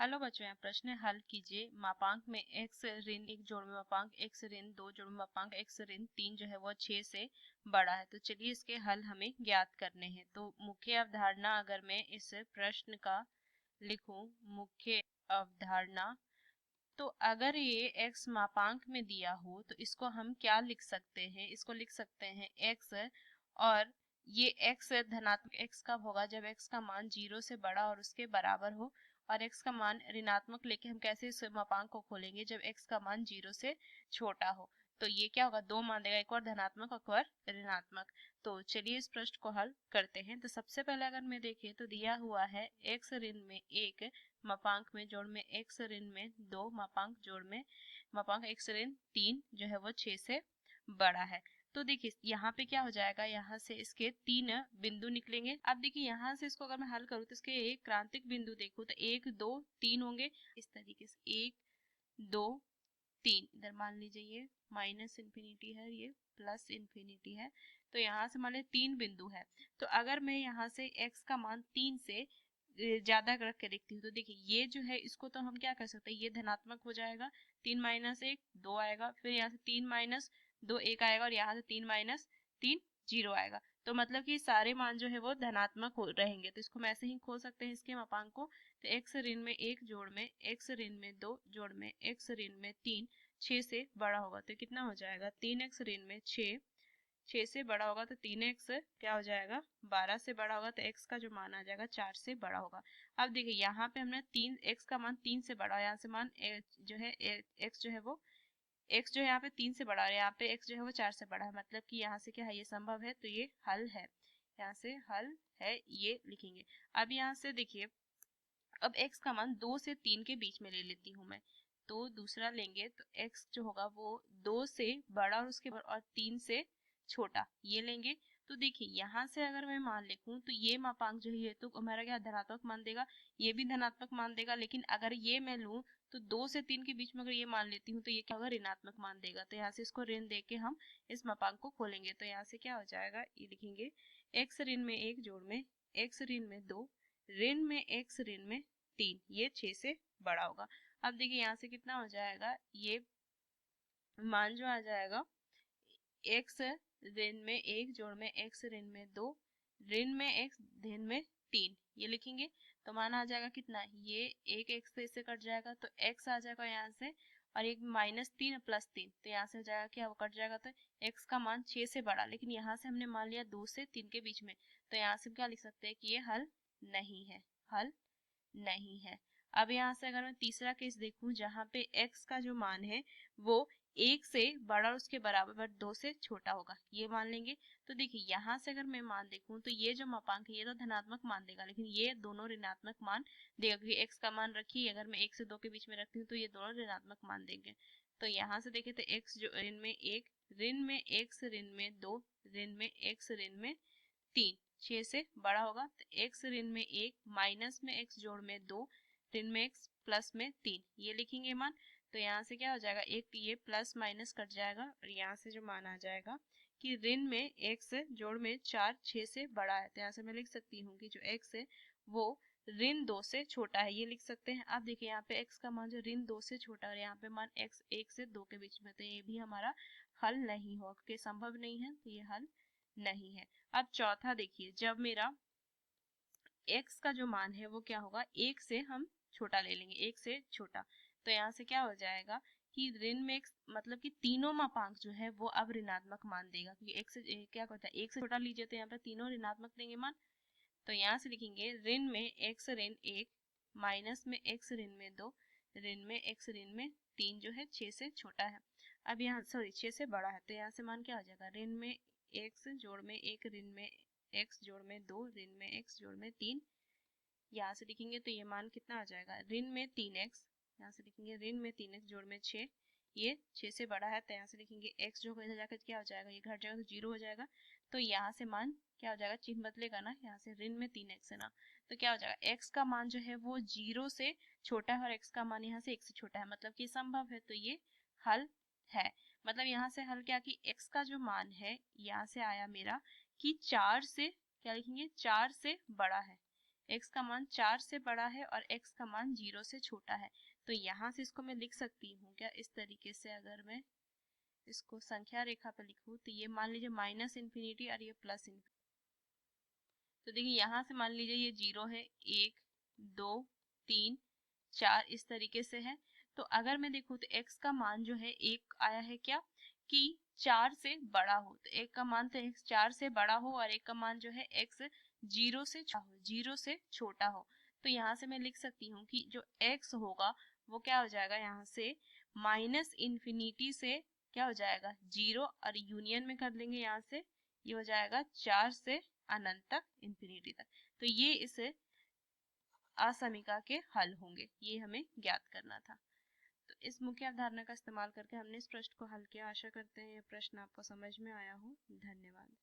Hello बच्चों, यहाँ प्रश्न है, हल कीजिए। मापांक में x ऋण 1 जोड़ में मापांक x ऋण 2 जोड़ में मापांक x ऋण 3 जो है वो 6 से बड़ा है। तो चलिए इसके हल हमें ज्ञात करने हैं। तो मुख्य अवधारणा अगर मैं इस प्रश्न का लिखूं, मुख्य अवधारणा, तो अगर ये x मापांक में दिया हो तो इसको हम क्या लिख सकते हैं? इसको लिख सकते हैं x, और ये x धनात्मक x कब होगा? जब x का मान 0 से बड़ा और उसके बराबर हो। और x का मान ऋणात्मक लेके हम कैसे इस मापांक को खोलेंगे? जब x का मान 0 से छोटा हो। तो ये क्या होगा? दो मान देगा, एक और धनात्मक और एक और ऋणात्मक। तो चलिए इस प्रश्न को हल करते हैं। तो सबसे पहले अगर मैं देखें तो दिया हुआ है x ऋण में 1 मापांक में जोड़ में x ऋण में 2 मापांक जोड़ में मापांक x ऋण 3 जो है वो 6 से बड़ा है। तो देखिए यहाँ पे क्या हो जाएगा, यहाँ से इसके 3 बिंदु निकलेंगे। अब देखिए यहाँ से इसको अगर मैं हल करूँ तो इसके एक क्रांतिक बिंदु देखूँ तो 1 2 3 होंगे। इस तरीके से 1 2 3, इधर मान लीजिए ये माइनस इन्फिनिटी है, ये प्लस इन्फिनिटी है। तो यहाँ से मान लीजिए 3 बिंदु है। तो अगर मैं यहाँ से x का मान 3 से ज्यादा रख के देखती हूँ तो देखिए ये जो है इसको तो हम क्या कर सकते हैं, ये धनात्मक हो जाएगा। 3 माइनस 1 2 आएगा, फिर यहाँ से 3 माइनस 2 1 आएगा, और यहाँ से 3 माइनस 3 0 आएगा। तो मतलब कि सारे मान जो है वो धनात्मक हो रहेंगे। तो इसको हम ऐसे ही खोल सकते हैं इसके मापांक को। तो x ऋण में 1 जोड़ में x ऋण में 2 जोड़ में x ऋण में 3 6 से बड़ा होगा। तो कितना हो जाएगा? 3x ऋण में 6 से बड़ा होगा तो 3x क्या हो जाएगा? 12 से बड़ा होगा। तो x का जो मान आ जाएगा 4 से बड़ा होगा। अब देखिए यहाँ पे हमने x का मान 3 से बड़ा, यहाँ से मान जो है x जो है वो x जो है यहाँ पे 3 से बड़ा और यहाँ पे x जो है वो 4 से बड़ा है। मतलब कि यहाँ से क्या है, ये संभव है, तो ये हल है। यहाँ से हल है, ये लिखेंगे। अब यहाँ से देखिए, अब x का मान 2 से 3 के बीच में ले लेती हूँ मैं। तो दूसरा लेंगे तो x जो होगा वो 2 से बड़ा और उसके और 3 से छोटा, ये लेंगे। तो देखिए यहाँ से अगर मैं मान लिखूं तो ये मापांक जो है ये तो हमारा क्या धनात्मक मान देगा, ये भी धनात्मक मान देगा। लेकिन अगर ये मैं लूं तो 2 से 3 के बीच में अगर ये मान लेती हूँ तो ये क्या होगा? ऋणात्मक मान देगा। तो यहाँ से इसको ऋण दे के हम इस मापांक को खोलेंगे। तो यहाँ से क्या हो जाएगा, ये लिखेंगे x ऋण में 1 जोड़ में x ऋण में 2 ऋण में x ऋण में 3, ये 6 से बड़ा होगा। अब देखिए यहाँ से कितना हो जाएगा, ये मान जो आ जाएगा x ऋण में 1 जोड़ में x ऋण में 2 ऋण में x ऋण में 3, ये लिखेंगे। तो मान आ जाएगा कितना, ये एक x से इससे कट जाएगा तो x आ जाएगा यहाँ से, और एक -3 प्लस 3, तो यहाँ से हो जाएगा क्या, वो कट जाएगा। तो x का मान 6 से बड़ा, लेकिन यहाँ से हमने मान लिया 2 से 3 के बीच में। तो यहाँ से क्या लिख सकते हैं कि ये हल नहीं है, हल नहीं है। अब यहाँ से अगर मैं तीसरा केस देखूं जहां पे x का जो मान है वो 1 से बड़ा और उसके बराबर बट 2 से छोटा होगा, ये मान लेंगे। तो देखिए यहाँ से अगर मैं मान देखूं तो ये जो मापांक है ये तो धनात्मक मान देगा, लेकिन ये दोनों ऋणात्मक मान देगा, क्योंकि x का मान रखिए अगर मैं 1 से 2 के बीच में रखती हूँ तो ये दोनों ऋणात्मक मान देंगे। तो यहाँ से देखें तो x जो ऋण में 1 ऋण में x ऋण में 2 ऋण में x ऋण में 3 6 से बड़ा होगा। तो x ऋण में 1 माइनस में x जोड़ में 2 ऋण में x प्लस में 3, ये लिखेंगे मान। तो यहाँ से क्या हो जाएगा, एक ये प्लस माइनस कट जाएगा और यहाँ से जो मान आ जाएगा कि ऋण में x जोड़ में 4 6 से बड़ा है। तो यहाँ से मैं लिख सकती हूँ कि जो x है वो ऋण 2 से छोटा है, ये लिख सकते हैं। अब देखिए यहाँ पे x का मान जो ऋण 2 से छोटा और यहाँ पे मान x 1 से 2 के बीच में, तो ये भी हमारा हल नहीं होगा क्योंकि संभव नहीं है, तो ये हल नहीं है। अब चौथा देखिए, जब मेरा x का जो मान है वो क्या होगा, 1 से हम छोटा ले लेंगे, 1 से छोटा। तो यहाँ से क्या हो जाएगा कि ऋण में x मतलब कि तीनों मापांक जो है वो अब ऋणात्मक मान देगा, क्योंकि x से क्या होता है, 1 से छोटा लीजिए तो यहाँ पे तीनों ऋणात्मक देंगे मान। तो यहाँ से लिखेंगे ऋण में x ऋण 1 माइनस में x ऋण में 2 ऋण में x ऋण में 3 जो है 6 से छोटा है। अब यहाँ सॉरी 6 से बड़ा है। तो यहाँ से मान क्या हो जाएगा, ऋण में x जोड़ में 1 ऋण में x जोड़ में 2 ऋण में x जोड़ में 3, यहाँ से लिखेंगे तो ये मान कितना आ जाएगा, ऋण में 3x, यहाँ से लिखेंगे ऋण में 3x जोड़ में 6, ये 6 से बड़ा है। तो यहाँ से लिखेंगे x जो इधर जाकर क्या हो जाएगा, ये घट जाएगा तो 0 हो जाएगा। तो यहाँ से मान क्या हो जाएगा, चिन्ह बदलेगा ना, यहाँ से ऋण में 3x है ना, तो क्या हो जाएगा, x का मान जो है वो 0 से छोटा है और x का मान यहाँ से 1 से छोटा है, मतलब कि संभव है। तो ये हल है। मतलब यहाँ से हल क्या कि x का जो मान है यहाँ से आया मेरा कि 4 से क्या लिखेंगे, 4 से बड़ा है, x का मान 4 से बड़ा है और x का मान 0 से छोटा है। तो यहाँ से इसको मैं लिख सकती हूँ क्या इस तरीके से, अगर मैं इसको संख्या रेखा पे लिखूँ तो ये मान लीजिए माइनस इन्फिनिटी और ये प्लस इन्फिनिटी। तो देखिए यहाँ से मान लीजिए ये 0 है, 1 2 3 4 इस तरीके से है। तो अगर मैं देखूँ तो x का मान जो है एक आया है क्या कि 4 से बड़ा हो, तो एक का मान तो x 4 से बड़ा हो और एक का मान जो है x 0 से 0 से छोटा हो। तो यहाँ से मैं लिख सकती हूँ कि जो x होगा वो क्या हो जाएगा, यहाँ से माइनस इन्फिनिटी से क्या हो जाएगा 0 और यूनियन में कर लेंगे, यहाँ से ये हो जाएगा 4 से अनंत तक, इन्फिनिटी तक। तो ये इस असमीका के हल होंगे, ये हमें ज्ञात करना था। तो इस मुख्य अवधारणा का इस्तेमाल करके हमने इस प्रश्न को हल किया। आशा करते हैं यह प्रश्न आपको समझ में आया हो। धन्यवाद।